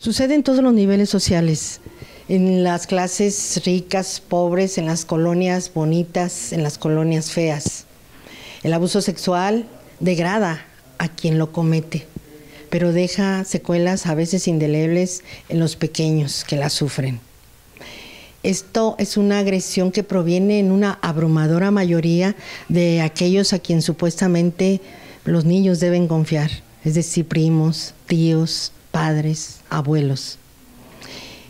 Sucede en todos los niveles sociales, en las clases ricas, pobres, en las colonias bonitas, en las colonias feas. El abuso sexual degrada a quien lo comete, pero deja secuelas a veces indelebles en los pequeños que la sufren. Esto es una agresión que proviene en una abrumadora mayoría de aquellos a quien supuestamente los niños deben confiar, es decir, primos, tíos, padres, abuelos.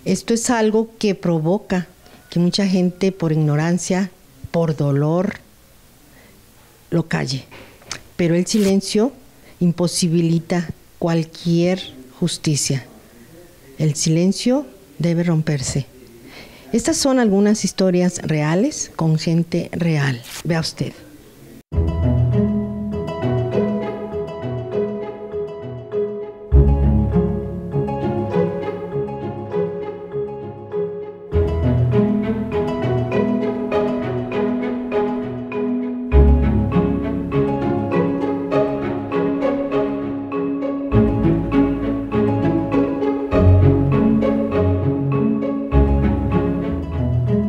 Esto es algo que provoca que mucha gente por ignorancia, por dolor, lo calle. Pero el silencio imposibilita cualquier justicia. El silencio debe romperse. Estas son algunas historias reales con gente real. Vea usted.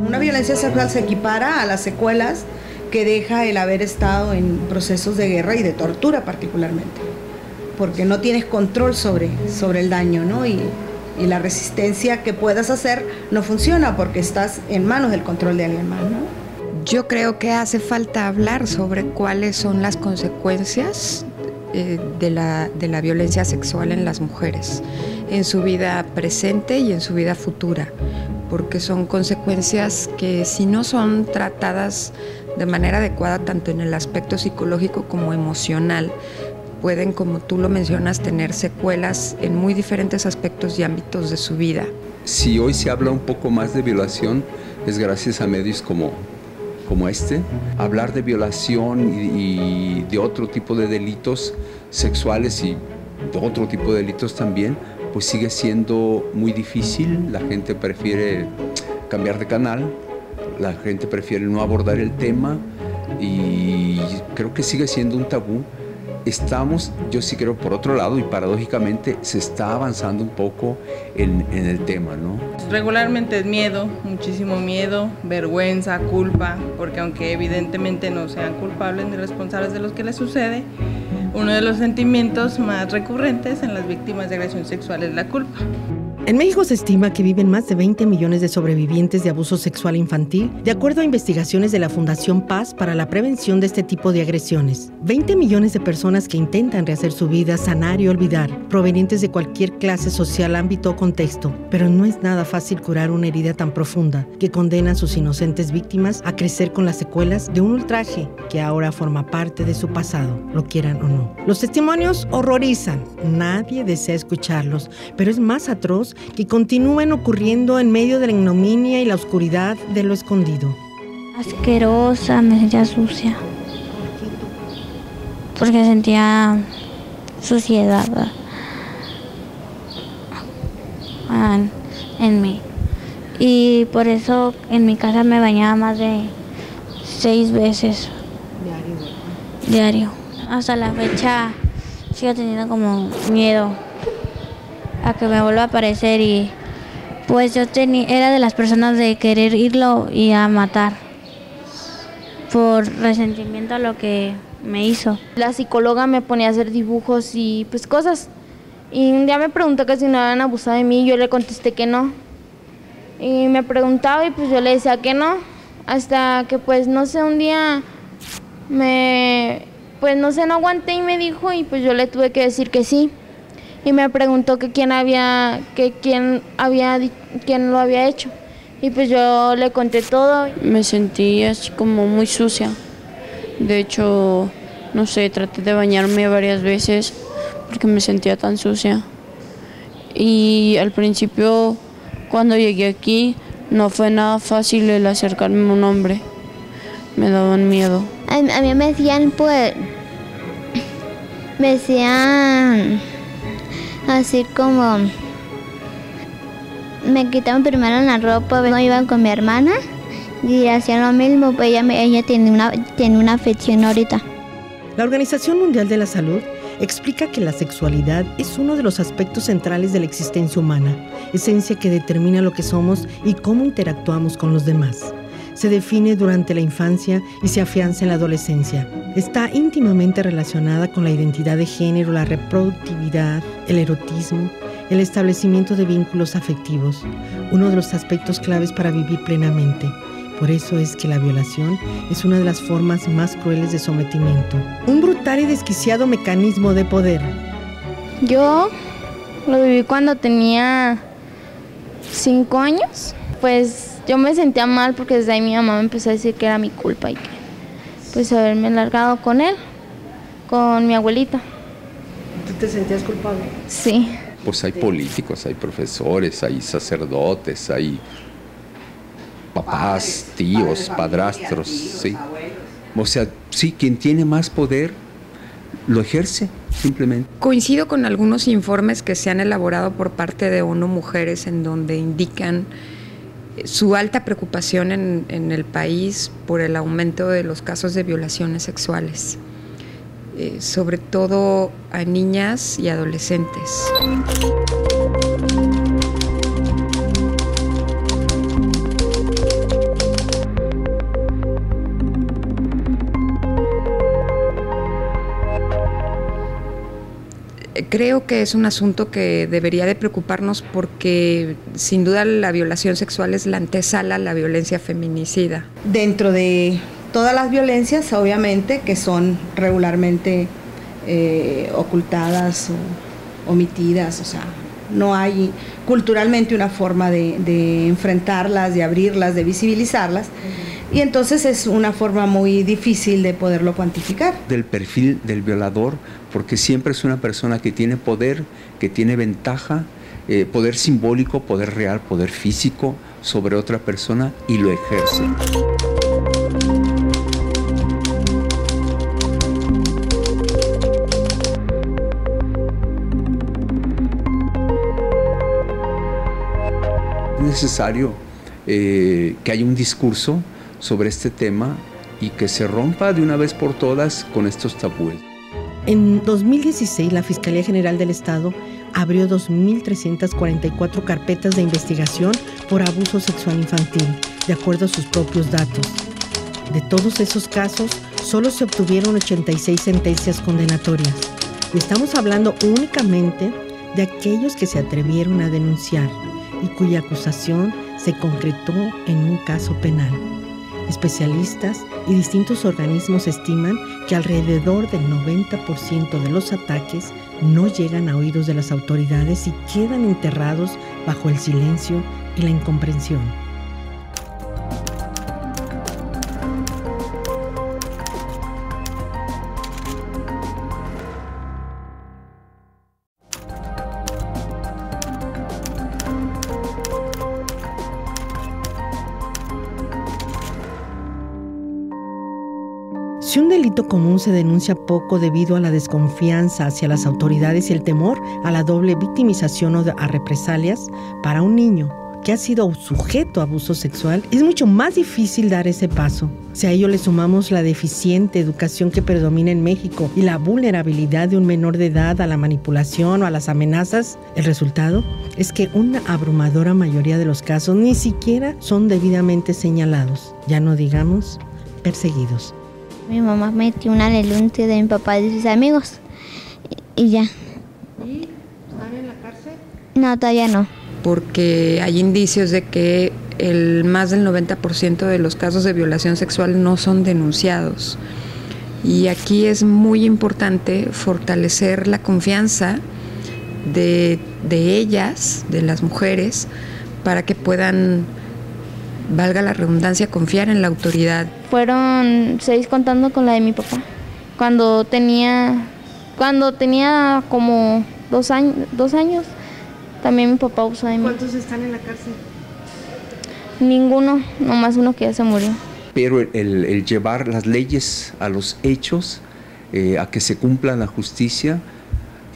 La violencia sexual se equipara a las secuelas que deja el haber estado en procesos de guerra y de tortura particularmente, porque no tienes control sobre el daño, ¿no? Y la resistencia que puedas hacer no funciona porque estás en manos del control de alguien más, ¿no? Yo creo que hace falta hablar sobre cuáles son las consecuencias de la violencia sexual en las mujeres, en su vida presente y en su vida futura, porque son consecuencias que si no son tratadas de manera adecuada, tanto en el aspecto psicológico como emocional, pueden, como tú lo mencionas, tener secuelas en muy diferentes aspectos y ámbitos de su vida. Si hoy se habla un poco más de violación, es gracias a medios como este. Hablar de violación y de otro tipo de delitos sexuales y de otro tipo de delitos también, pues sigue siendo muy difícil. La gente prefiere cambiar de canal, la gente prefiere no abordar el tema y creo que sigue siendo un tabú. Yo sí creo, por otro lado, y paradójicamente, se está avanzando un poco en el tema, ¿no? Regularmente es miedo, muchísimo miedo, vergüenza, culpa, porque aunque evidentemente no sean culpables ni responsables de lo que les sucede, uno de los sentimientos más recurrentes en las víctimas de agresión sexual es la culpa. En México se estima que viven más de 20 millones de sobrevivientes de abuso sexual infantil, de acuerdo a investigaciones de la Fundación Paz para la prevención de este tipo de agresiones. 20 millones de personas que intentan rehacer su vida, sanar y olvidar, provenientes de cualquier clase social, ámbito o contexto. Pero no es nada fácil curar una herida tan profunda que condena a sus inocentes víctimas a crecer con las secuelas de un ultraje que ahora forma parte de su pasado, lo quieran o no. Los testimonios horrorizan, nadie desea escucharlos, pero es más atroz que continúen ocurriendo en medio de la ignominia y la oscuridad de lo escondido. Asquerosa, me sentía sucia. Porque sentía suciedad en mí. Y por eso en mi casa me bañaba más de 6 veces. Diario. Hasta la fecha sigo teniendo como miedo a que me vuelva a aparecer y pues yo era de las personas de querer irlo y a matar por resentimiento a lo que me hizo. La psicóloga me ponía a hacer dibujos y pues cosas y un día me preguntó que si no habían abusado de mí y yo le contesté que no y me preguntaba y pues yo le decía que no, hasta que pues no sé, un día no aguanté y me dijo y pues yo le tuve que decir que sí. Y me preguntó que quién lo había hecho. Y pues yo le conté todo. Me sentí así como muy sucia. De hecho, no sé, traté de bañarme varias veces porque me sentía tan sucia. Y al principio, cuando llegué aquí, no fue nada fácil el acercarme a un hombre. Me daban miedo. A mí me decían, así como me quitaban primero la ropa, no iban con mi hermana y hacían lo mismo, pues ella tiene una afección ahorita. La Organización Mundial de la Salud explica que la sexualidad es uno de los aspectos centrales de la existencia humana, esencia que determina lo que somos y cómo interactuamos con los demás. Se define durante la infancia y se afianza en la adolescencia. Está íntimamente relacionada con la identidad de género, la reproductividad, el erotismo, el establecimiento de vínculos afectivos, uno de los aspectos claves para vivir plenamente. Por eso es que la violación es una de las formas más crueles de sometimiento. Un brutal y desquiciado mecanismo de poder. Yo lo viví cuando tenía 5 años. Pues yo me sentía mal porque desde ahí mi mamá me empezó a decir que era mi culpa y que pues haberme largado con él, con mi abuelita. ¿Tú te sentías culpable? Sí. Pues hay políticos, hay profesores, hay sacerdotes, hay papás, tíos, padrastros, sí. O sea, sí, quien tiene más poder lo ejerce, simplemente. Coincido con algunos informes que se han elaborado por parte de ONU Mujeres en donde indican su alta preocupación en el país por el aumento de los casos de violaciones sexuales, sobre todo a niñas y adolescentes. Creo que es un asunto que debería de preocuparnos porque sin duda la violación sexual es la antesala a la violencia feminicida. Dentro de todas las violencias, obviamente, que son regularmente ocultadas o omitidas, o sea, no hay culturalmente una forma de enfrentarlas, de abrirlas, de visibilizarlas. Y entonces es una forma muy difícil de poderlo cuantificar. Del perfil del violador, porque siempre es una persona que tiene poder, que tiene ventaja, poder simbólico, poder real, poder físico sobre otra persona y lo ejerce. Es necesario que haya un discurso sobre este tema y que se rompa de una vez por todas con estos tabúes. En 2016, la Fiscalía General del Estado abrió 2.344 carpetas de investigación por abuso sexual infantil, de acuerdo a sus propios datos. De todos esos casos, solo se obtuvieron 86 sentencias condenatorias. Y estamos hablando únicamente de aquellos que se atrevieron a denunciar y cuya acusación se concretó en un caso penal. Especialistas y distintos organismos estiman que alrededor del 90% de los ataques no llegan a oídos de las autoridades y quedan enterrados bajo el silencio y la incomprensión. Si un delito común se denuncia poco debido a la desconfianza hacia las autoridades y el temor a la doble victimización o a represalias, para un niño que ha sido sujeto a abuso sexual, es mucho más difícil dar ese paso. Si a ello le sumamos la deficiente educación que predomina en México y la vulnerabilidad de un menor de edad a la manipulación o a las amenazas, el resultado es que una abrumadora mayoría de los casos ni siquiera son debidamente señalados, ya no digamos perseguidos. Mi mamá metió una denuncia de mi papá y de sus amigos y ya. ¿Y están en la cárcel? No, todavía no. Porque hay indicios de que más del 90% de los casos de violación sexual no son denunciados. Y aquí es muy importante fortalecer la confianza de ellas, de las mujeres, para que puedan, valga la redundancia, confiar en la autoridad. Fueron 6 contando con la de mi papá. Cuando tenía como 2 años, también mi papá abusó de mí. ¿Cuántos están en la cárcel? Ninguno, nomás uno que ya se murió. Pero el llevar las leyes a los hechos, a que se cumpla la justicia,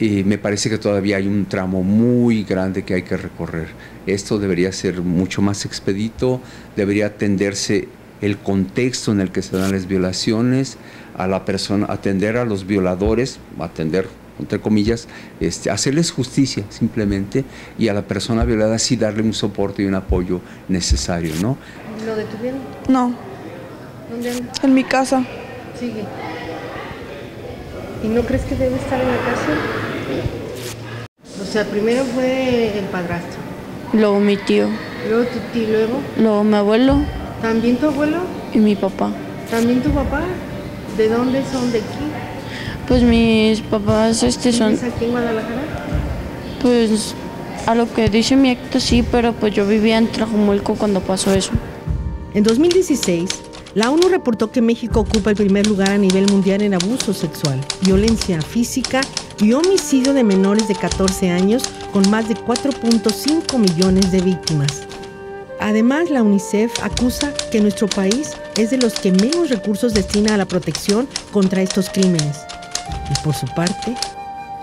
me parece que todavía hay un tramo muy grande que hay que recorrer. Esto debería ser mucho más expedito, debería atenderse el contexto en el que se dan las violaciones, a la persona, atender a los violadores, atender entre comillas, hacerles justicia simplemente, y a la persona violada sí darle un soporte y un apoyo necesario, ¿no? ¿Lo detuvieron? No. ¿Dónde anda? En mi casa. Sigue. ¿Y no crees que debe estar en la cárcel? O sea, primero fue el padrastro. Luego mi tío. Luego tu tío, Luego mi abuelo. ¿También tu abuelo? Y mi papá. ¿También tu papá? ¿De dónde son? ¿De aquí? Pues mis papás son... ¿Vives aquí en Guadalajara? Pues a lo que dice mi acta sí, pero pues yo vivía en Tlajomulco cuando pasó eso. En 2016, la ONU reportó que México ocupa el primer lugar a nivel mundial en abuso sexual, violencia física y homicidio de menores de 14 años, con más de 4.5 millones de víctimas. Además, la UNICEF acusa que nuestro país es de los que menos recursos destina a la protección contra estos crímenes. Y por su parte,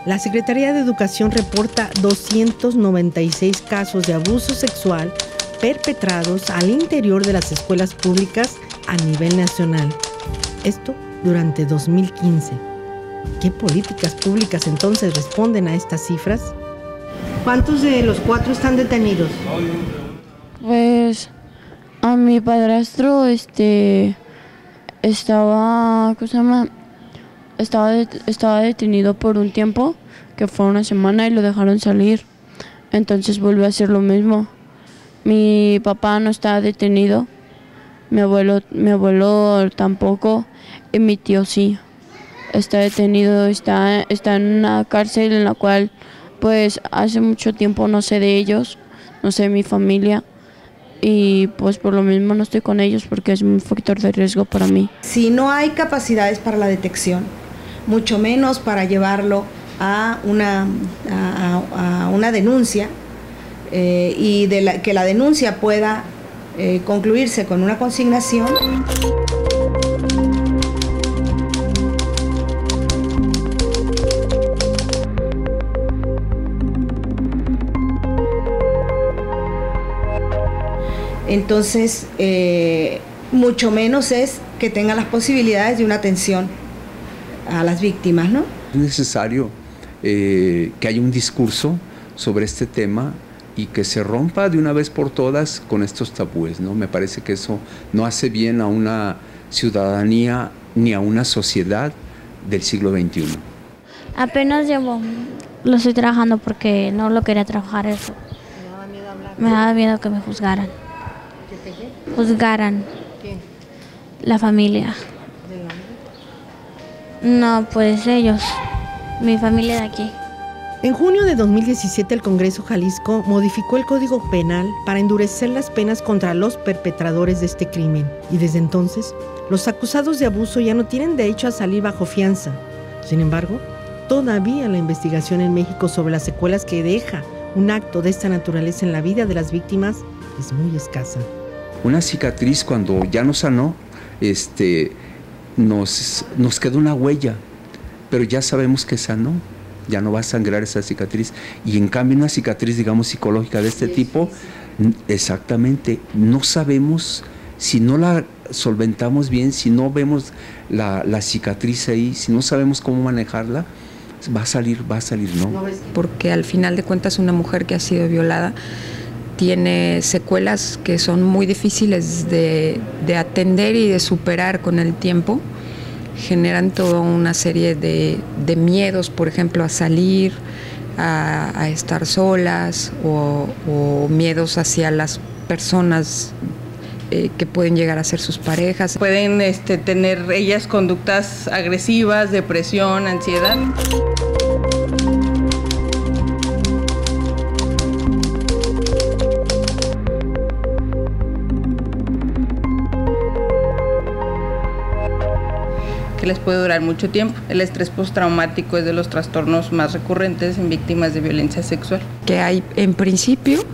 la Secretaría de Educación reporta 296 casos de abuso sexual perpetrados al interior de las escuelas públicas a nivel nacional. Esto durante 2015. ¿Qué políticas públicas entonces responden a estas cifras? ¿Cuántos de los 4 están detenidos? Pues a mi padrastro estaba, ¿cómo se llama? Estaba detenido por un tiempo, que fue una semana, y lo dejaron salir. Entonces volvió a hacer lo mismo. Mi papá no está detenido, mi abuelo tampoco, y mi tío sí. Está detenido, está en una cárcel en la cual pues hace mucho tiempo no sé de ellos, no sé de mi familia, y pues por lo mismo no estoy con ellos porque es un factor de riesgo para mí. Si no hay capacidades para la detección, mucho menos para llevarlo a una denuncia, y que la denuncia pueda concluirse con una consignación. Entonces, mucho menos es que tenga las posibilidades de una atención a las víctimas, ¿no? Es necesario que haya un discurso sobre este tema y que se rompa de una vez por todas con estos tabúes, ¿no? Me parece que eso no hace bien a una ciudadanía ni a una sociedad del siglo XXI. Apenas lo estoy trabajando porque no lo quería trabajar eso. ¿Me daba miedo hablar? Me daba miedo que me juzgaran. ¿Qué te qué? Juzgaran. ¿Quién? La familia. ¿De dónde? No, pues ellos. Mi familia de aquí. En junio de 2017, el Congreso Jalisco modificó el Código Penal para endurecer las penas contra los perpetradores de este crimen. Y desde entonces, los acusados de abuso ya no tienen derecho a salir bajo fianza. Sin embargo, todavía la investigación en México sobre las secuelas que deja un acto de esta naturaleza en la vida de las víctimas es muy escasa. Una cicatriz, cuando ya no sanó, nos quedó una huella, pero ya sabemos que sanó, ya no va a sangrar esa cicatriz. Y en cambio una cicatriz, digamos, psicológica de este tipo, exactamente, no sabemos, si no la solventamos bien, si no vemos la cicatriz ahí, si no sabemos cómo manejarla, va a salir, ¿no? Porque al final de cuentas una mujer que ha sido violada tiene secuelas que son muy difíciles de atender y de superar con el tiempo. Generan toda una serie de miedos, por ejemplo, a salir, a estar solas, o miedos hacia las personas que pueden llegar a ser sus parejas. Pueden tener ellas conductas agresivas, depresión, ansiedad. Que les puede durar mucho tiempo. El estrés postraumático es de los trastornos más recurrentes en víctimas de violencia sexual. Que hay, en principio,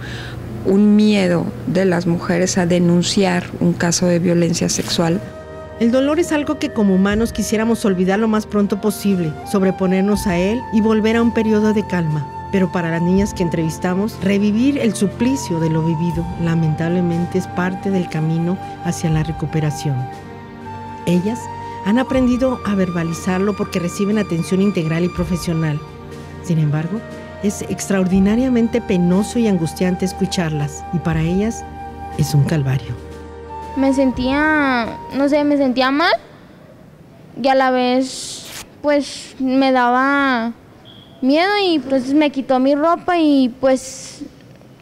un miedo de las mujeres a denunciar un caso de violencia sexual. El dolor es algo que como humanos quisiéramos olvidar lo más pronto posible, sobreponernos a él y volver a un periodo de calma. Pero para las niñas que entrevistamos, revivir el suplicio de lo vivido, lamentablemente, es parte del camino hacia la recuperación. Ellas Han aprendido a verbalizarlo porque reciben atención integral y profesional. Sin embargo, es extraordinariamente penoso y angustiante escucharlas, y para ellas es un calvario. Me sentía mal y a la vez pues me daba miedo y pues me quitó mi ropa y pues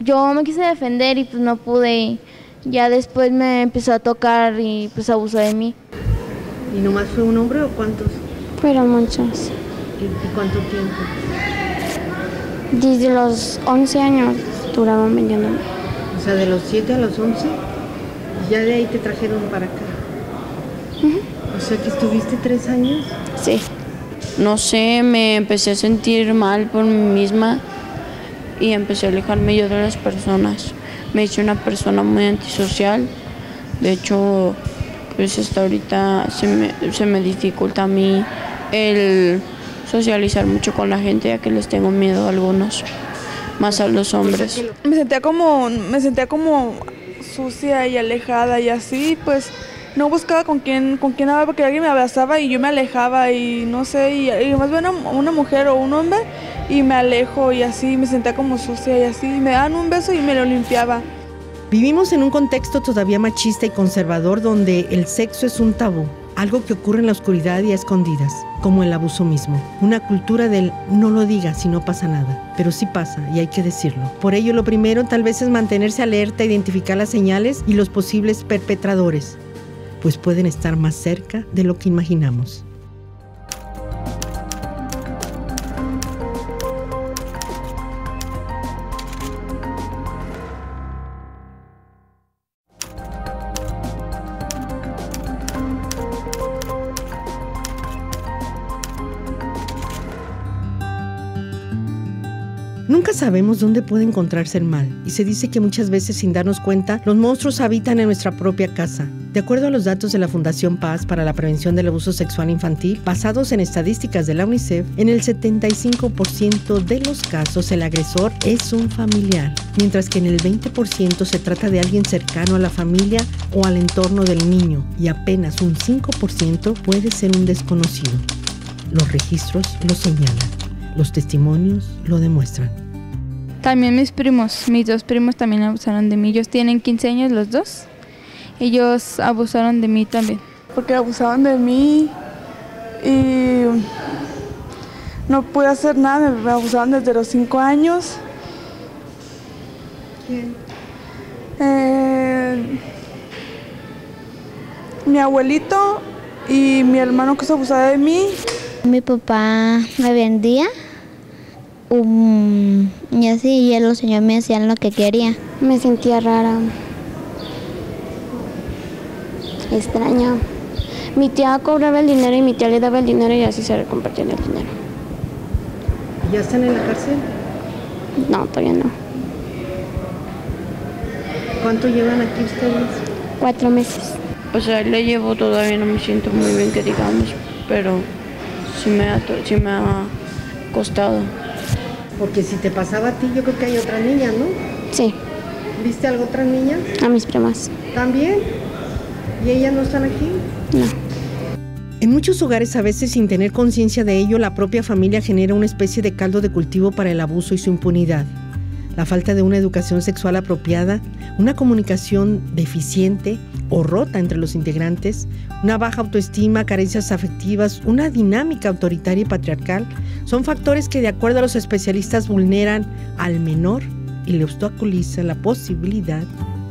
yo me quise defender y pues no pude. Ya después me empezó a tocar y pues abusó de mí. ¿Y nomás fue un hombre o cuántos? Fueron muchos. ¿Y cuánto tiempo? Desde los 11 años duraban vendiéndome. O sea, de los 7 a los 11, ya de ahí te trajeron para acá. O sea, que estuviste 3 años. Sí. No sé, me empecé a sentir mal por mí misma y empecé a alejarme yo de las personas. Me hice una persona muy antisocial. De hecho, pues hasta ahorita se me dificulta a mí el socializar mucho con la gente, ya que les tengo miedo a algunos, más a los hombres. Me sentía como sucia y alejada y así, pues no buscaba con quién hablar porque alguien me abrazaba y yo me alejaba y no sé, y más bien una mujer o un hombre y me alejo y así, me sentía como sucia y así, me daban un beso y me lo limpiaba. Vivimos en un contexto todavía machista y conservador donde el sexo es un tabú, algo que ocurre en la oscuridad y a escondidas, como el abuso mismo. Una cultura del no lo digas si no pasa nada, pero sí pasa y hay que decirlo. Por ello, lo primero tal vez es mantenerse alerta, identificar las señales y los posibles perpetradores, pues pueden estar más cerca de lo que imaginamos. Nunca sabemos dónde puede encontrarse el mal, y se dice que muchas veces sin darnos cuenta, los monstruos habitan en nuestra propia casa. De acuerdo a los datos de la Fundación Paz para la Prevención del Abuso Sexual Infantil, basados en estadísticas de la UNICEF, en el 75% de los casos el agresor es un familiar, mientras que en el 20% se trata de alguien cercano a la familia o al entorno del niño, y apenas un 5% puede ser un desconocido. Los registros lo señalan. Los testimonios lo demuestran. También mis 2 primos también abusaron de mí. Ellos tienen 15 años los dos. Ellos abusaron de mí también. Porque abusaban de mí y no pude hacer nada, me abusaban desde los 5 años. ¿Quién? Mi abuelito y mi hermano que se abusaba de mí. Mi papá me vendía y así, y los señores me hacían lo que quería. Me sentía rara, extraña. Mi tía cobraba el dinero y mi tía le daba el dinero y así se compartían el dinero. ¿Ya están en la cárcel? No, todavía no. ¿Cuánto llevan aquí ustedes? 4 meses. O sea, le llevo, todavía no me siento muy bien, que digamos, pero sí me ha costado. Porque si te pasaba a ti, yo creo que hay otra niña, ¿no? Sí. ¿Viste algo otra niña? A mis primas. ¿También? ¿Y ellas no están aquí? No. En muchos hogares, a veces sin tener conciencia de ello, la propia familia genera una especie de caldo de cultivo para el abuso y su impunidad. La falta de una educación sexual apropiada, una comunicación deficiente o rota entre los integrantes, una baja autoestima, carencias afectivas, una dinámica autoritaria y patriarcal, son factores que, de acuerdo a los especialistas, vulneran al menor y le obstaculizan la posibilidad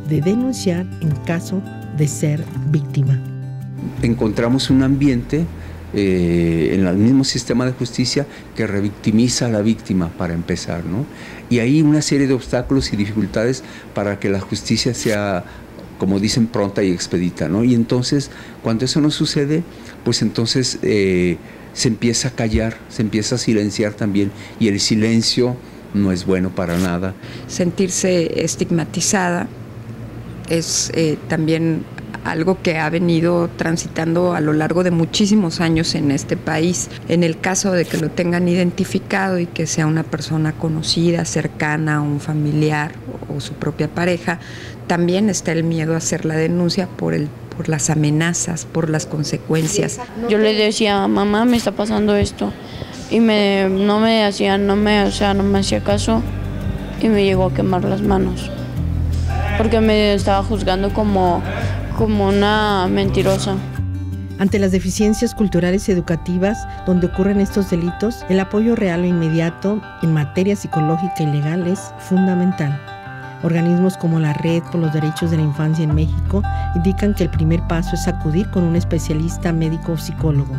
de denunciar en caso de ser víctima. Encontramos un ambiente en el mismo sistema de justicia que revictimiza a la víctima, para empezar, ¿no? Y hay una serie de obstáculos y dificultades para que la justicia sea, como dicen, pronta y expedita, ¿no? Y entonces, cuando eso no sucede, pues entonces se empieza a callar, se empieza a silenciar también, y el silencio no es bueno para nada. Sentirse estigmatizada es también algo que ha venido transitando a lo largo de muchísimos años en este país. En el caso de que lo tengan identificado y que sea una persona conocida, cercana, un familiar o su propia pareja, también está el miedo a hacer la denuncia por por las amenazas, por las consecuencias. Yo le decía, mamá, me está pasando esto, y no me hacía caso, y me llegó a quemar las manos, porque me estaba juzgando como una mentirosa. Ante las deficiencias culturales y educativas donde ocurren estos delitos, el apoyo real e inmediato en materia psicológica y legal es fundamental. Organismos como la Red por los Derechos de la Infancia en México indican que el primer paso es acudir con un especialista médico o psicólogo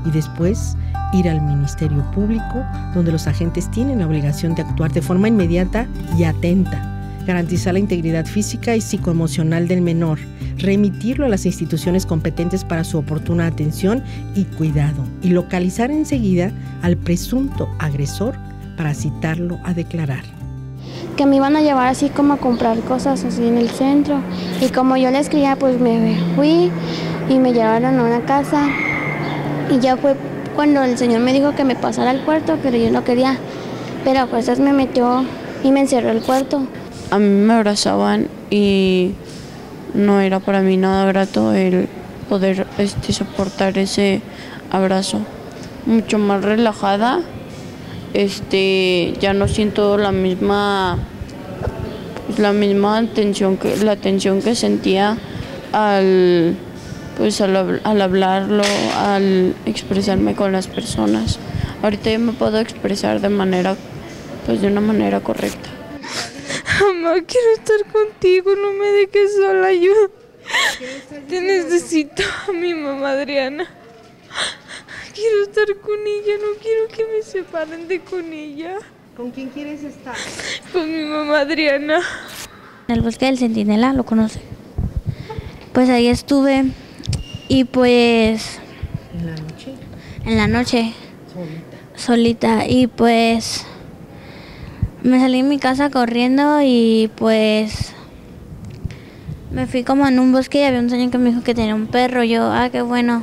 y después ir al Ministerio Público, donde los agentes tienen la obligación de actuar de forma inmediata y atenta, garantizar la integridad física y psicoemocional del menor, remitirlo a las instituciones competentes para su oportuna atención y cuidado, y localizar enseguida al presunto agresor para citarlo a declarar. Que me iban a llevar así como a comprar cosas así en el centro, y como yo les quería, pues me fui y me llevaron a una casa, y ya fue cuando el señor me dijo que me pasara al cuarto, pero yo no quería, pero a fuerzas me metió y me encerró el cuarto. A mí me abrazaban y no era para mí nada grato el poder soportar ese abrazo. Mucho más relajada, ya no siento la misma tensión que sentía al hablarlo, al expresarme con las personas. Ahorita ya me puedo expresar de una manera correcta. Mamá, quiero estar contigo, no me dejes sola, yo te necesito a mi mamá Adriana. Quiero estar con ella, no quiero que me separen de con ella. ¿Con quién quieres estar? Con mi mamá Adriana. En el bosque del Centinela, ¿lo conoce? Pues ahí estuve y pues... ¿En la noche? En la noche. Solita. Y pues... Me salí de mi casa corriendo y pues me fui como en un bosque y había un señor que me dijo que tenía un perro. Yo, qué bueno.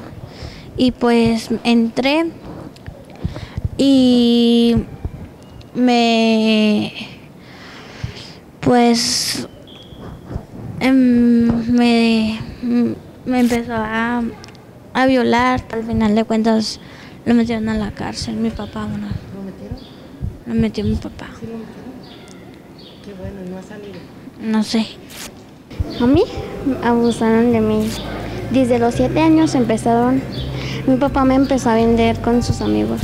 Y pues entré y me empezó a violar. Al final de cuentas lo metieron a la cárcel, mi papá. Bueno, ¿Lo metieron? Lo metió mi papá. ¿Sí lo metieron? Qué bueno, ¿no ha salido? No sé. A mí abusaron de mí. Desde los 7 años mi papá me empezó a vender con sus amigos.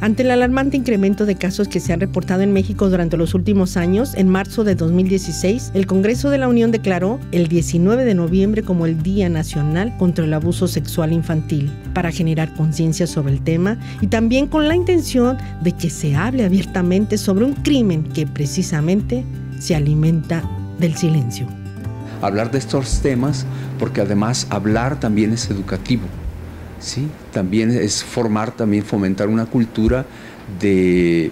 Ante el alarmante incremento de casos que se han reportado en México durante los últimos años, en marzo de 2016, el Congreso de la Unión declaró el 19 de noviembre como el Día Nacional contra el Abuso Sexual Infantil, para generar conciencia sobre el tema y también con la intención de que se hable abiertamente sobre un crimen que precisamente se alimenta del silencio. Hablar de estos temas, porque además hablar también es educativo. Sí, también es fomentar una cultura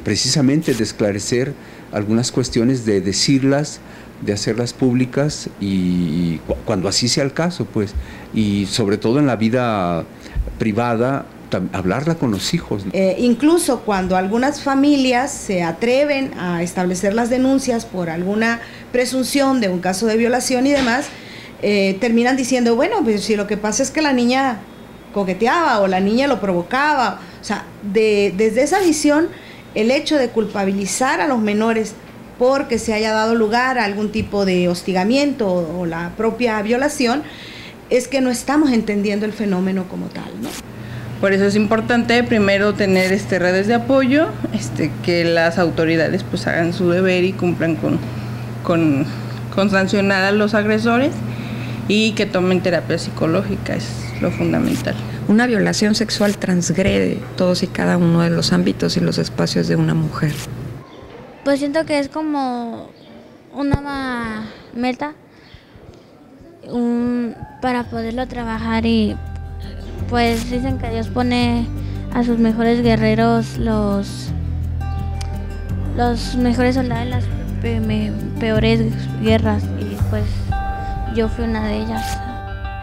precisamente de esclarecer algunas cuestiones, de decirlas, de hacerlas públicas y cuando así sea el caso, pues, y sobre todo en la vida privada, hablarla con los hijos. Incluso cuando algunas familias se atreven a establecer las denuncias por alguna presunción de un caso de violación y demás, terminan diciendo, bueno, pues si lo que pasa es que la niña coqueteaba o la niña lo provocaba. O sea, desde esa visión, el hecho de culpabilizar a los menores porque se haya dado lugar a algún tipo de hostigamiento o la propia violación, es que no estamos entendiendo el fenómeno como tal, ¿no? Por eso es importante primero tener redes de apoyo, que las autoridades pues hagan su deber y cumplan con sancionar a los agresores y que tomen terapia psicológica, es lo fundamental. Una violación sexual transgrede todos y cada uno de los ámbitos y los espacios de una mujer. Pues siento que es como una meta para poderlo trabajar y pues dicen que Dios pone a sus mejores guerreros los mejores soldados en las peores guerras y pues yo fui una de ellas.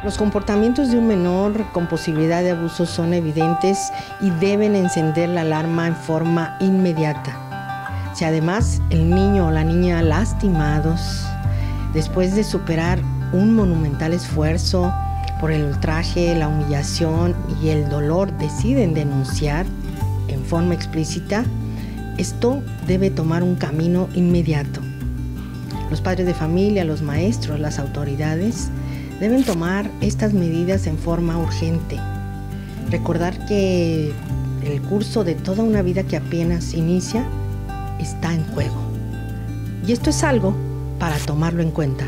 Los comportamientos de un menor con posibilidad de abuso son evidentes y deben encender la alarma en forma inmediata. Si además el niño o la niña lastimados, después de superar un monumental esfuerzo por el ultraje, la humillación y el dolor deciden denunciar en forma explícita, esto debe tomar un camino inmediato. Los padres de familia, los maestros, las autoridades deben tomar estas medidas en forma urgente. Recordar que el curso de toda una vida que apenas inicia está en juego. Y esto es algo para tomarlo en cuenta.